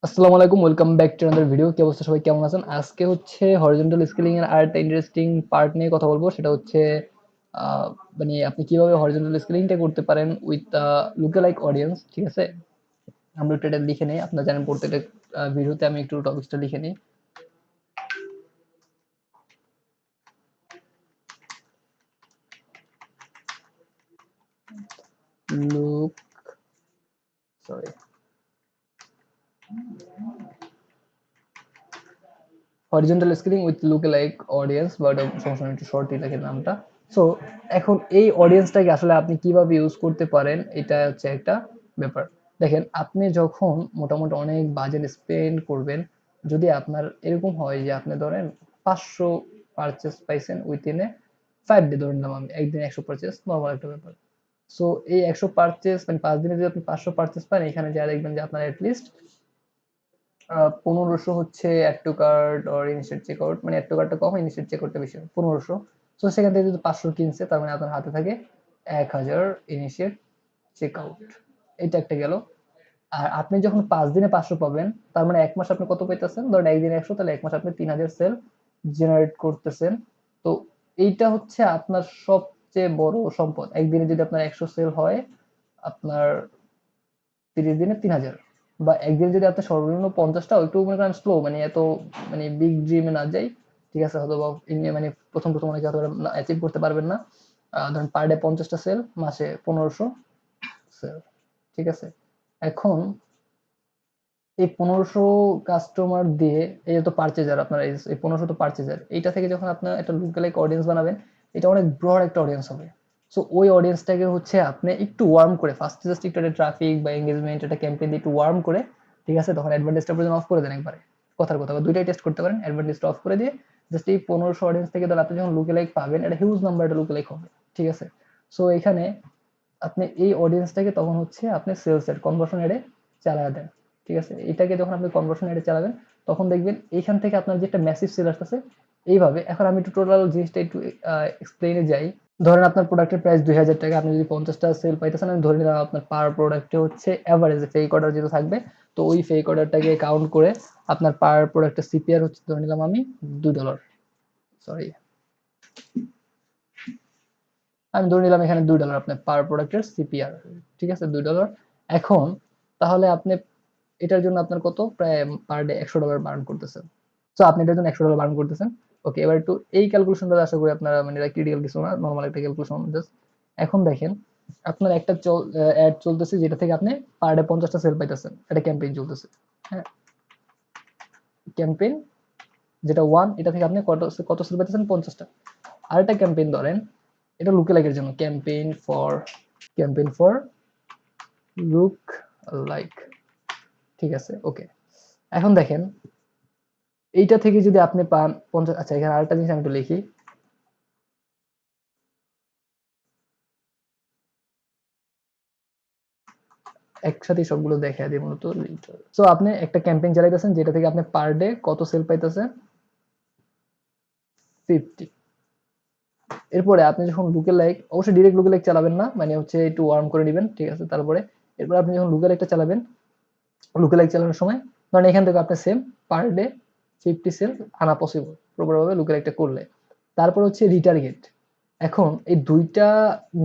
আসসালামু আলাইকুম, welcome back to another video. কি অবস্থা সবাই, কেমন আছেন? আজকে হচ্ছে হরিজন্টাল স্কেলিং এর আরেকটা ইন্টারেস্টিং পার্ট নিয়ে কথা বলবো। সেটা হচ্ছে আহ, মানে আপনি কিভাবে হরিজন্টাল স্কেলিংটা করতে পারেন উইথ লুকে লাইক অডিয়েন্স। ঠিক আছে, আমরা একটু এটা লিখে নেই। আপনারা জানেন প্রত্যেকটা ভিডিওতে আমি একটু টপিকসটা লিখে নিই। Look sorry horizontal scaling with look like audience, but সমস্যা নেই, একটু শর্টই লাগে নামটা। সো এখন এই অডিয়েন্সটাকে আসলে আপনি কিভাবে ইউজ করতে পারেন, এটা হচ্ছে একটা ব্যাপার। দেখেন, আপনি যখন মোটামুটি অনেক বাজেট স্পেন্ড করবেন, যদি আপনার এরকম হয় যে আপনি ধরেন 500 পারচেস পাইছেন উইথিন এ 5 ডে, ধরে নিলাম আমি একদিন 100 পারচেস, নর্মাল একটা ব্যাপার। সো এই 100 পারচেস মানে 5 দিনে যদি আপনি 500 পারচেস পান, এখানে যা দেখবেন যে আপনার অ্যাটলিস্ট 1500 হচ্ছে add to cart or initiate checkout, মানে অ্যাড টু কার্টটা কম, ইনিশিয়েট চেকআউটটা বেশি, 1500। সো সেখান থেকে যদি 500 কিনছে, তার মানে আপনার হাতে থাকে 1000 ইনিশিয়েট চেকআউট। এটা একটা গেল। আর আপনি যখন 5 দিনে 500 পাবেন, তার মানে এক মাস আপনি কত পাইতেছেন? ধরেন একদিনে 100, তাহলে এক মাস আপনি 3000 সেল জেনারেট করতেছেন। তো এইটা হচ্ছে আপনার সবচেয়ে বড় সম্পদ। একদিনে যদি আপনার 100 সেল হয়, আপনার 30 দিনে 3000। বা একদিন যদি আপনার সর্বনিম্ন 50টা, একটু মনে করেন স্লো, মানে এত মানে বিগ ড্রিমে না যাই, ঠিক আছে, হয়তো বা মানে প্রথম প্রথম অনেকে হয়তো অ্যাচিভ করতে পারবেন না। ধরেন পার ডে 50টা সেল, মাসে 1500 সেল, ঠিক আছে। এখন এই 1500 কাস্টমার দিয়ে, এই যে তো পারচেজার আপনার, এই 1500 তো পারচেজার, এইটা থেকে যখন আপনার একটা লুকালাইক অডিয়েন্স বানাবেন, এটা অনেক ব্রড একটা অডিয়েন্স হবে। সো ওই অডিয়েন্সটাকে হচ্ছে আপনি একটু ওয়ার্ম করে, ফার্স্টে জাস্ট একটু একটা ট্রাফিক বা এঙ্গেজমেন্ট, একটা ক্যাম্পেইন দিয়ে একটু ওয়ার্ম করে, ঠিক আছে, তখন অ্যাডভান্টেজটা পর্যন্ত অফ করে দেন একবারে। কথার কথা, বা দুইটাই টেস্ট করতে পারেন, অ্যাডভান্টেজটা অফ করে দিয়ে জাস্ট এই 1500 অডিয়েন্স থেকে ধর আপনি যখন লুকালাইক পাবেন, এটা হিউজ নাম্বার, একটা লুকালাইক হবে, ঠিক আছে। সো এখানে আপনি এই অডিয়েন্সটাকে তখন হচ্ছে আপনি সেলস এর কনভার্সন এডে চালায় দেন, ঠিক আছে। এটাকে যখন আপনি কনভার্সন এডে চালাবেন, তখন দেখবেন এইখান থেকে আপনার যে একটা ম্যাসিভ সেল আসতেছে। এইভাবে এখন আমি একটু টোটাল জিনিসটা একটু এক্সপ্লেইনে যাই। ধরেন আপনার প্রোডাক্টের প্রাইস 2000 টাকা, আপনি যদি 50টা সেল পাইতেছেন, আমি ধরে নিলাম আপনার পার প্রোডাক্টে হচ্ছে অ্যাভারেজ ফেক অর্ডার যেটা থাকবে, তো ওই ফেক অর্ডারটাকে কাউন্ট করে আপনার পার প্রোডাক্টের সিপিআর হচ্ছে ধরে নিলাম আমি $2। সরি, আমি ধরে নিলাম এখানে $2 আপনার পার প্রোডাক্টের সিপিআর, ঠিক আছে, $2। এখন তাহলে আপনি এটার জন্য আপনার কত, প্রায় পার ডে $100 বার্ন করতেছেন। সো আপনি এটার জন্য $100 বার্ন করতেছেন। ওকে, এবার একটু এই ক্যালকুলেশনটা আশা করি আপনারা, মানে এটা ক্রিটিক্যাল কিছু না, নর্মাল একটা ক্যালকুলেশন জাস্ট। এখন দেখেন, আপনার একটা অ্যাড চলতেছে যেটা থেকে আপনি পার ডে 50টা সেল পাইতেছেন, একটা ক্যাম্পেইন চলতেছে। হ্যাঁ, ক্যাম্পেইন যেটা ওয়ান, এটা থেকে আপনি কত কত সেল পাইতেছেন? 50টা। আরেকটা ক্যাম্পেইন ধরেন, এটা লুকে লাইকের জন্য, ক্যাম্পেইন ফর লুক লাইক, ঠিক আছে, ওকে। এখন দেখেন, এইটা থেকে যদি আপনি পান 50, আচ্ছা এখানে আরেকটা জিনিস আমি একটু লিখি, একসাথে সবগুলো দেখা দিই মূলত। সো আপনি একটা ক্যাম্পেইন চালাইতেছেন যেটা থেকে আপনি পার ডে কত সেল পাইতেছেন? 50। এরপরে আপনি যখন লুকে লাইক, অবশ্যই ডিরেক্ট লুকে লাইক চালাবেন না, মানে হচ্ছে একটু ওয়ার্ম করে নেবেন, ঠিক আছে। তারপরে এরপর আপনি যখন লুকে লাইকটা চালাবেন, লুকে লাইক চালানোর সময় ধরেন এখান থেকে আপনি সেম পার ডে 50 সেল আনা পসিবল প্রপারভাবে লুকে লাইকটা করলে। তারপর হচ্ছে রিটার্গেট। এখন এই দুইটা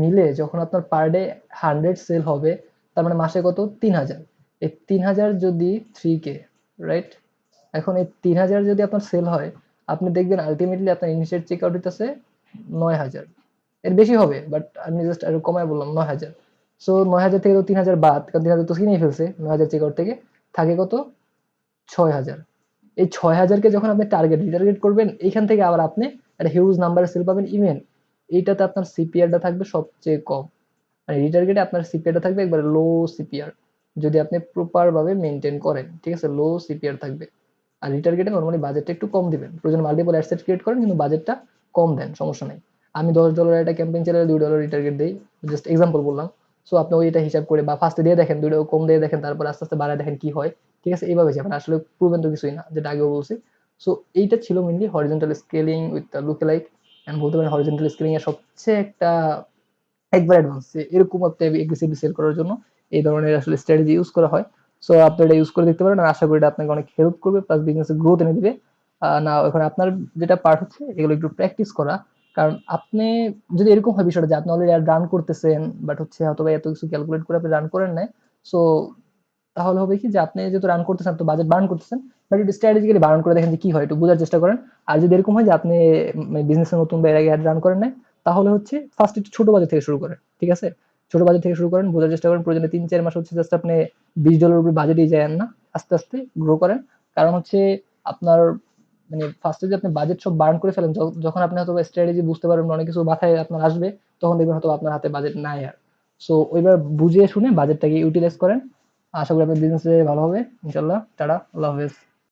মিলে যখন আপনার পার ডে 100 সেল হবে, তার মানে মাসে কত? 3000। এই 3000 যদি 3K, রাইট? এখন এই 3000 যদি আপনার সেল হয়, আপনি দেখবেন আলটিমেটলি আপনার ইনিশিয়েট চেক আউট হইতেছে 9000। এর বেশি হবে, বাট আমি জাস্ট আরো কমায় বললাম 9000। সো 9000 থেকে তো 3000 বাদ, কারণ 3000 তো কিনেই ফেলছে, 9000 চেক আউট থেকে থাকে কত? 6000। এই 6000কে যখন আপনি রিটার্গেট করবেন, এইখান থেকে আবার আপনি একটা হিউজ নাম্বার সেল পাবেন। ইভেন এইটাতে আপনার সিপিআরটা থাকবে সবচেয়ে কম, মানে রিটার্গেটে আপনার সিপিআরটা থাকবে একবার লো সিপিআর, যদি আপনি প্রপার ভাবে মেনটেন করেন, ঠিক আছে, লো সিপিআর থাকবে। আর রিটার্গেটে নর্মালি বাজেটটা একটু কম দিবেন, প্রয়োজন মাল্টিপল অ্যাডসেট ক্রিয়েট করেন, কিন্তু বাজেটটা কম দেন, সমস্যা নেই। আমি $10 একটা ক্যাম্পেইন চালালে $2 রিটার্গেট দেই, জাস্ট এক্সাম্পল বললাম। সো আপনি ওইটা হিসাব করে বা ফার্স্টে দিয়ে দেখেন, 2 কম দিয়ে দেখেন, তারপর আস্তে আস্তে বাড়ায় দেখেন কি হয়, ঠিক আছে। এইভাবে যাবেন, আসলে প্রুভেন তো কিছুই না, যেটা আগেও বলছি। সো এইটা ছিল মেনলি হরিজন্টাল স্কেলিং উইথ লুকে লাইক। আমি বলতে পারেন হরিজন্টাল স্কেলিং এর সবচেয়ে একটা একবার অ্যাডভান্স, এরকম একটা এগ্রেসিভলি সেল করার জন্য এই ধরনের আসলে স্ট্র্যাটেজি ইউজ করা হয়। সো আপনি এটা ইউজ করে দেখতে পারেন, আর আশা করি এটা আপনাকে অনেক হেল্প করবে, প্লাস বিজনেসের গ্রোথ এনে দিবে। না এখন আপনার যেটা পার্ট হচ্ছে এগুলো একটু প্র্যাকটিস করা। কারণ আপনি যদি এরকম হয় বিষয়টা যে আপনি অলরেডি রান করতেছেন, বাট হচ্ছে হয়তো বা এত কিছু ক্যালকুলেট করে আপনি রান করেন নাই, সো তাহলে হবে কি যে আপনি যেহেতু রান করতেছেন তো বাজেট বার্ন করতেছেন, বাট একটু স্ট্র্যাটেজিক্যালি বার্ন করে দেখেন যে কি হয়, একটু বোঝার চেষ্টা করেন। আর যদি এরকম হয় যে আপনি বিজনেসের নতুন বা এর আগে রান করেন নাই, তাহলে হচ্ছে ফার্স্ট একটু ছোট বাজেট থেকে শুরু করেন, ঠিক আছে? ছোট বাজেট থেকে শুরু করেন, বোঝার চেষ্টা করেন, প্রয়োজনে 3-4 মাস হচ্ছে জাস্ট আপনি $20 উপরে বাজেটেই যান না, আস্তে আস্তে গ্রো করেন। কারণ হচ্ছে আপনার ফার্স্টে যে আপনি বাজেট সব বার্ন করে ফেলেন, যখন আপনি হয়তো স্ট্র্যাটেজি বুঝতে পারবেন, অনেক কিছু মাথায় আপনার আসবে, তখন দেখবেন হয়তো আপনার হাতে বাজেট নাই আর। সো ওইবার বুঝে শুনে বাজেটটাকে ইউটিলাইজ করেন। আশা করি আপনার বিজনেসে ভালো হবে ইনশাল্লাহ। টাটা, আল্লাহ হাফেজ।